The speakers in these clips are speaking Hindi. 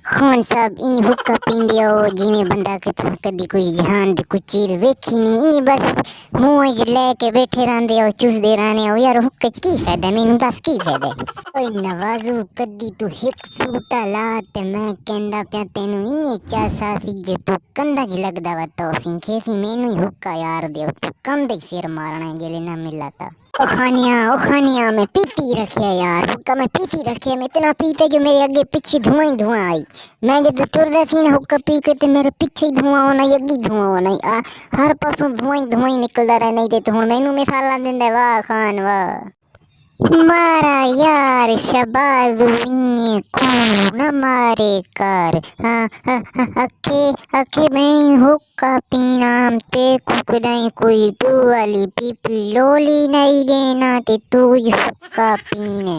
खान साहब इन हुक्का पींदे हो जिमें बंदा कदी कोई जहान दी कुछ चीज वेखी नहीं, इन बस मुंह च लेके बैठे रहंदे हो, चूसदे रहने हो। यार हुक्के च की फायदा, मैनू दस की फायदा। ओए नवाजू कदी तू हिक सूटा ला ते मैं कहंदा पिया तेनू इन्नी चासा सी जे तू कंधा च लगदा वा तो सिंखे सी मैनू ही हुक्का यार दे तू कंधे च सिर मारना जेले ना मिला ता। ओ खानिया मैं पीती रखिया यार, हुक्का मैं पीती रखिया, मैं इतना पीते जो मेरे अगे पीछे धुआं ही धुआं आई। मैं जब टुरदा सी ना हुक्का पी के ते मेरे पीछे ही धुआं होना, अगे धुआं होना, हर पासों धुआं ही निकलदा रहा। नहीं ते हुण मैनू मिसाला दिंदा, वाह खान वाह। मारा यार शबाज विन्ने खून न मारे कर, अखे अखे मैं हुक्का पीना ते कुकड़ाई कोई टू वाली पीपी लोली नहीं देना ते तू हुक्का पीने।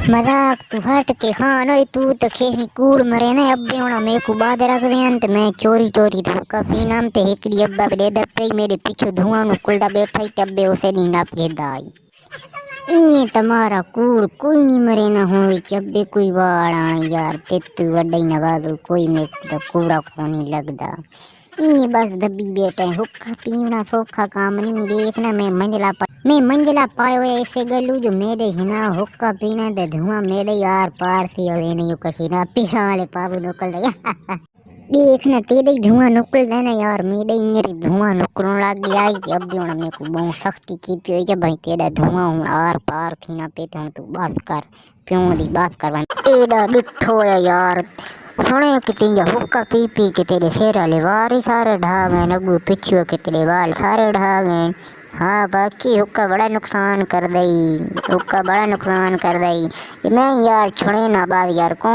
मजाक तू हट के खान, ओए तू तो खेसी कूड़ मरे ना। अब्बे होना मेरे को बाद रख दिया ते मैं चोरी चोरी हुक्का पीना ते हिकड़ी अब्बा दे दे पे मेरे पीछे धुआं निकलदा बैठा ही, अब्बे उसे नहीं नाप के दाई। इन्हें तुम्हारा कूड़ कोई नहीं मरे ना हो, जब्बे कोई वाड़ आने यार तेतु वड्डे नवाजो कोई मेरे तो कूड़ा को नहीं लगदा। इन्हें बस दबी बैठे, हुक्का पीना सौखा काम नहीं। देखना मैं मंजला पायो ऐसे गलू जो मेरे हिना हुक्का पीना दे धुआं मेरे यार पार से हुए नहीं कसी ना पीना वाले पाबू निकल गया। देखना तेरे ही धुआं निकल देना यार, मेरे ही धुआं निकलने लग गया। अब भी मेरे को बहुत सख्ती की हुई है भाई, तेरा धुआं हूँ आर पार थी ना पे तू बस कर प्यों दी बात कर। एडा डिठो है यार, सुने कितनी हुक्का पी पी के तेरे सिर वाले वार ही सारे ढा गए, अगू पिछू के तेरे वाल सारे ढा गए। हाँ बाकी हुक्का बड़ा नुकसान कर दई, हुक्का बड़ा नुकसान कर दई। मैं यार छुड़े ना बात यार, कौन